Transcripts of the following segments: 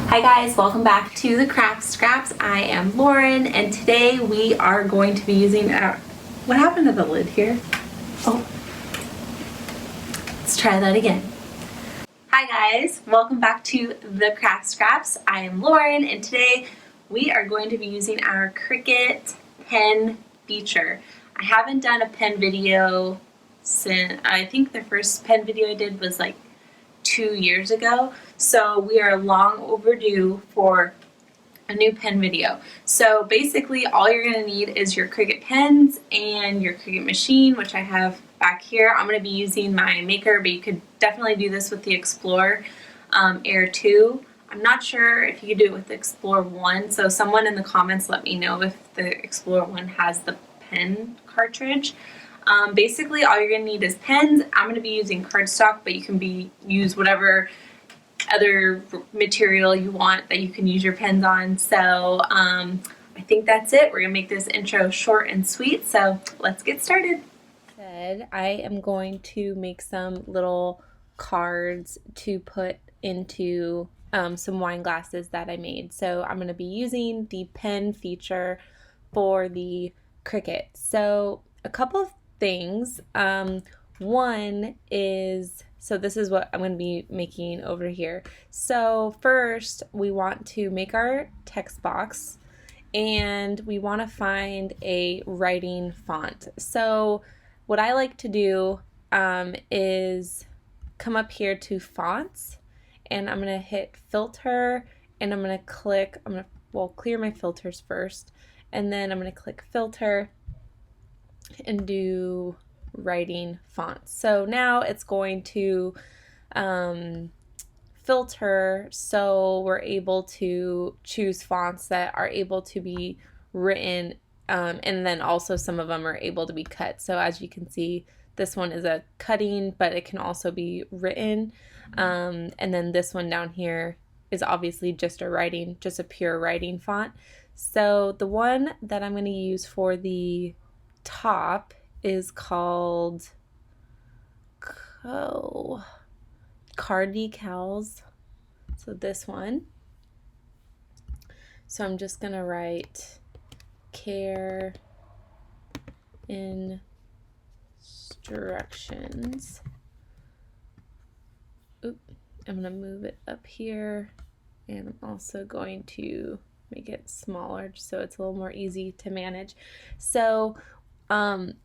Hi guys, welcome back to the Craft Scraps. I am Lauren and today we are going to be using what happened to the lid here? Oh, let's try that again. Hi guys, welcome back to the Craft Scraps. I am Lauren and today we are going to be using our Cricut pen feature. I haven't done a pen video since, I think the first pen video I did was like 2 years ago, so we are long overdue for a new pen video. So basically all you're going to need is your Cricut pens and your Cricut machine, which I have back here. I'm going to be using my Maker, but you could definitely do this with the Explorer Air 2. I'm not sure if you could do it with the Explorer 1, so someone in the comments let me know if the Explorer 1 has the pen cartridge. Basically all you're going to need is pens. I'm going to be using cardstock, but you can use whatever other material you want that you can use your pens on. So I think that's it. We're going to make this intro short and sweet, so let's get started. I am going to make some little cards to put into some wine glasses that I made. So I'm going to be using the pen feature for the Cricut. So a couple of things. One is, so this is what I'm going to be making over here. So first we want to make our text box and we want to find a writing font. So what I like to do is come up here to fonts and I'm going to hit filter and I'm going to click, clear my filters first, and then I'm going to click filter and do writing fonts. So now it's going to filter so we're able to choose fonts that are able to be written, and then also some of them are able to be cut. So as you can see, this one is a cutting, but it can also be written, and then this one down here is obviously just a pure writing font. So the one that I'm going to use for the top is called Card Decals. So this one. So I'm just gonna write care instructions. I'm gonna move it up here, and I'm also going to make it smaller so it's a little more easy to manage. So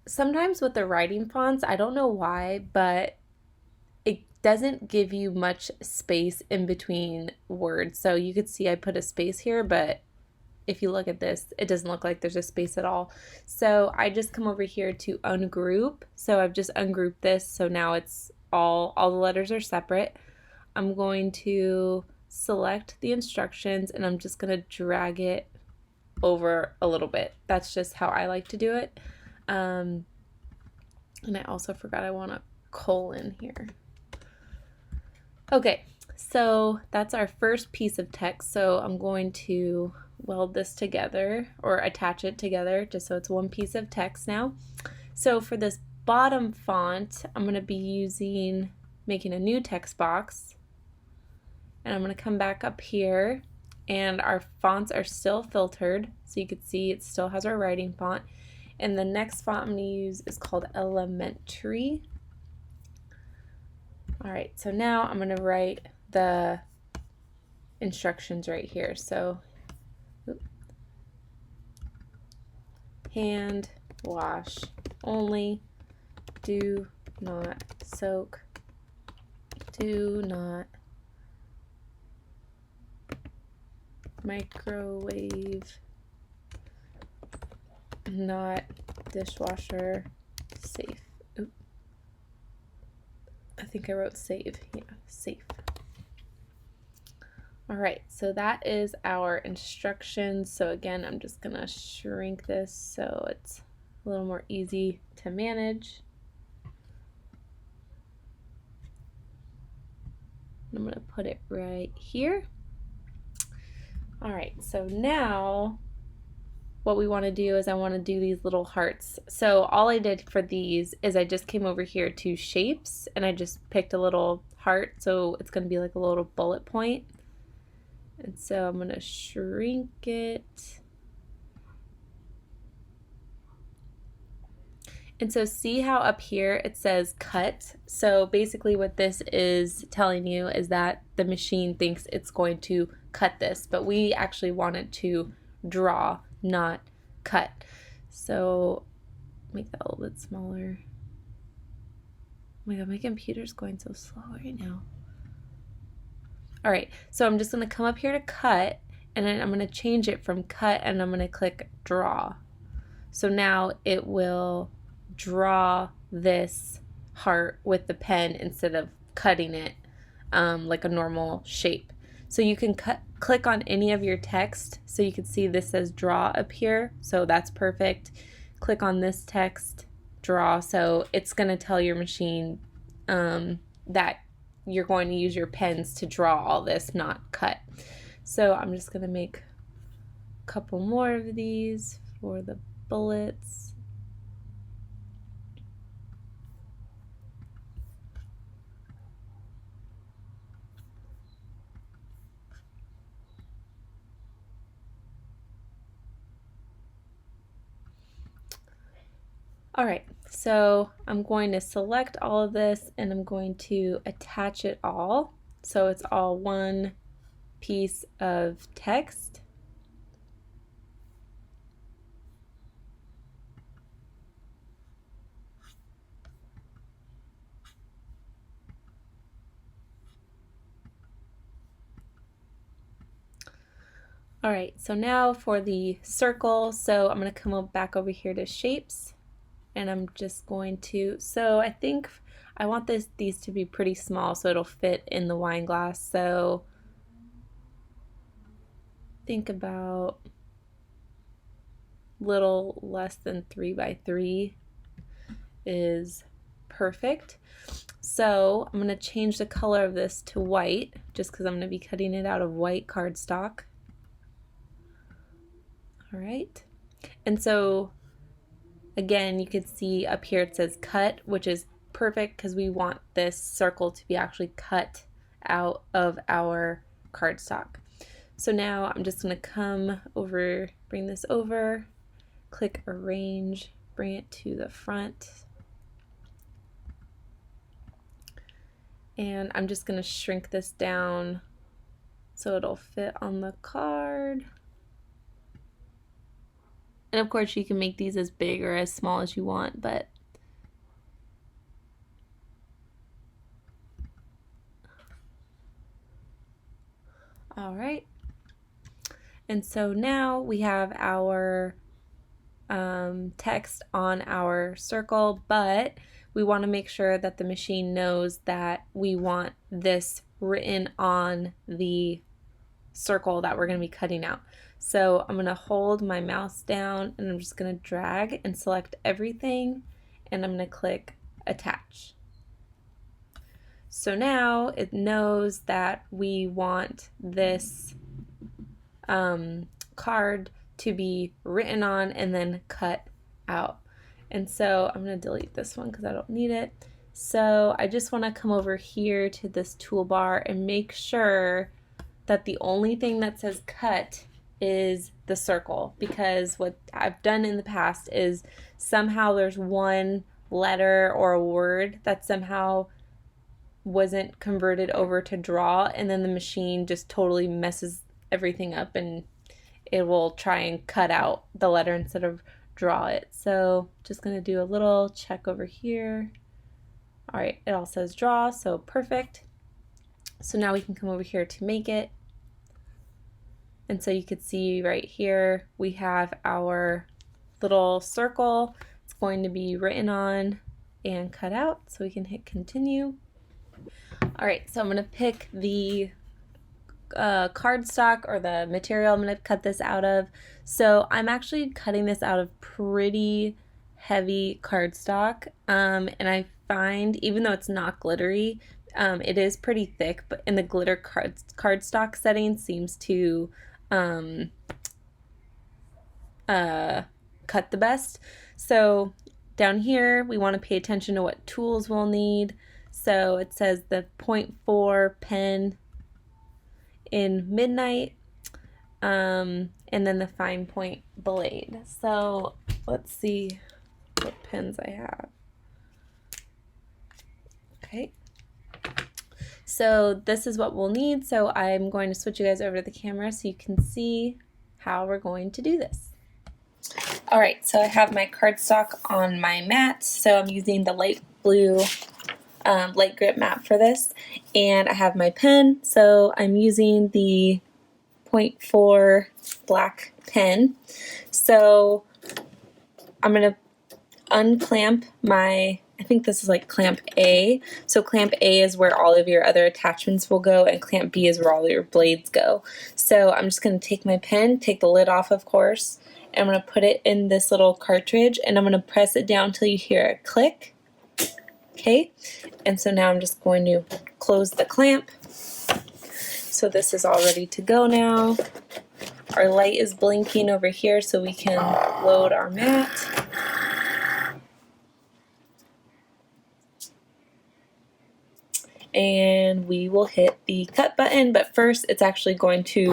sometimes with the writing fonts, I don't know why, but it doesn't give you much space in between words. So you could see I put a space here, but if you look at this, it doesn't look like there's a space at all. So I just come over here to ungroup. So I've just ungrouped this. So now it's all the letters are separate. I'm going to select the instructions and I'm just going to drag it over a little bit. That's just how I like to do it. And I also forgot I want a colon here. Okay, so that's our first piece of text. So I'm going to weld this together or attach it together just so it's one piece of text now. So for this bottom font, I'm going to be making a new text box. And I'm going to come back up here and our fonts are still filtered. So you can see it still has our writing font. And the next font I'm going to use is called Elementary. All right, so now I'm going to write the instructions right here. So, hand wash only, do not soak, do not microwave, not dishwasher safe. Oop. I think I wrote save. Yeah, safe. All right, so that is our instructions. So again, I'm just gonna shrink this so it's a little more easy to manage. I'm gonna put it right here. All right, so now what we want to do is I want to do these little hearts. So all I did for these is I just came over here to shapes and I just picked a little heart, so it's going to be like a little bullet point. And so I'm going to shrink it. And so see how up here it says cut? So basically what this is telling you is that the machine thinks it's going to cut this, but we actually want it to draw, not cut. So make that a little bit smaller. Oh my god, my computer's going so slow right now. All right, so I'm just gonna come up here to cut, and then I'm gonna change it from cut, and I'm gonna click draw. So now it will draw this heart with the pen instead of cutting it like a normal shape. So you can click on any of your text. So you can see this says draw up here. So that's perfect. Click on this text, draw. So it's going to tell your machine that you're going to use your pens to draw all this, not cut. So I'm just going to make a couple more of these for the bullets. All right, so I'm going to select all of this and I'm going to attach it all. So it's all one piece of text. All right, so now for the circle, so I'm going to come back over here to shapes. And I'm just going to, so I think I want these to be pretty small so it'll fit in the wine glass. So think about little less than 3 by 3 is perfect. So I'm going to change the color of this to white just because I'm going to be cutting it out of white cardstock. All right, and so again, you can see up here it says cut, which is perfect because we want this circle to be actually cut out of our cardstock. So now I'm just going to come over, bring this over, click arrange, bring it to the front. And I'm just going to shrink this down so it'll fit on the card. And of course you can make these as big or as small as you want, but all right. And so now we have our text on our circle, but we want to make sure that the machine knows that we want this written on the circle that we're going to be cutting out. So I'm going to hold my mouse down and I'm just going to drag and select everything and I'm going to click attach. So now it knows that we want this card to be written on and then cut out. And so I'm going to delete this one because I don't need it. So I just want to come over here to this toolbar and make sure that the only thing that says cut is the circle, because what I've done in the past is somehow there's one letter or a word that somehow wasn't converted over to draw, and then the machine just totally messes everything up and it will try and cut out the letter instead of draw it. So just going to do a little check over here. All right, it all says draw, so perfect. So now we can come over here to make it. And so you can see right here we have our little circle. It's going to be written on and cut out, so we can hit continue. All right, so I'm going to pick the cardstock or the material I'm going to cut this out of. So I'm actually cutting this out of pretty heavy cardstock, and I find even though it's not glittery, it is pretty thick, but in the glitter cardstock setting seems to cut the best. So down here we want to pay attention to what tools we'll need. So it says the 0.4 pen in Midnight, and then the fine point blade. So let's see what pens I have. Okay. So this is what we'll need. So I'm going to switch you guys over to the camera so you can see how we're going to do this. All right, so I have my cardstock on my mat. So I'm using the light blue light grip mat for this. And I have my pen. So I'm using the 0.4 black pen. So I'm going to unclamp my, I think this is like clamp A. So clamp A is where all of your other attachments will go, and clamp B is where all your blades go. So I'm just going to take my pen, take the lid off of course, and I'm going to put it in this little cartridge, and I'm going to press it down until you hear a click. Okay, and so now I'm just going to close the clamp. So this is all ready to go now. Our light is blinking over here so we can load our mat. And we will hit the cut button, but first it's actually going to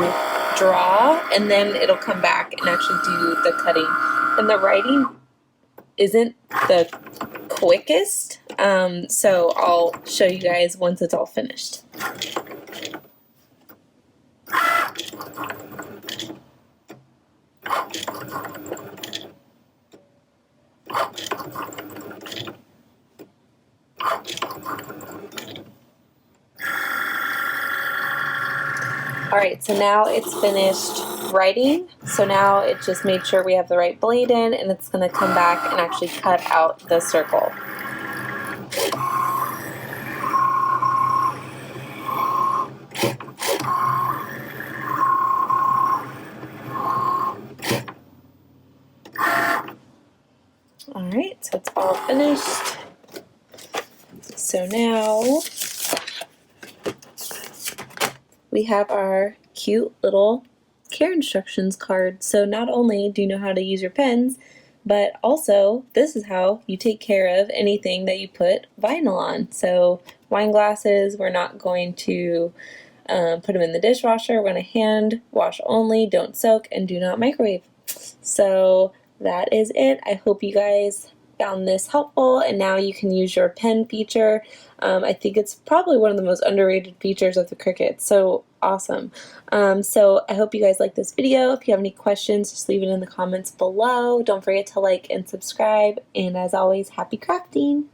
draw and then it'll come back and actually do the cutting. And the writing isn't the quickest, so I'll show you guys once it's all finished. Alright, so now it's finished writing. So now it just made sure we have the right blade in, and it's going to come back and actually cut out the circle. Alright, so it's all finished. So now we have our cute little care instructions card. So not only do you know how to use your pens, but also this is how you take care of anything that you put vinyl on. So wine glasses, we're not going to put them in the dishwasher. We're going to hand wash only, don't soak, and do not microwave. So that is it. I hope you guys found this helpful, and now you can use your pen feature. I think it's probably one of the most underrated features of the Cricut. So awesome. So I hope you guys like this video. If you have any questions, just leave it in the comments below. Don't forget to like and subscribe, and as always, happy crafting!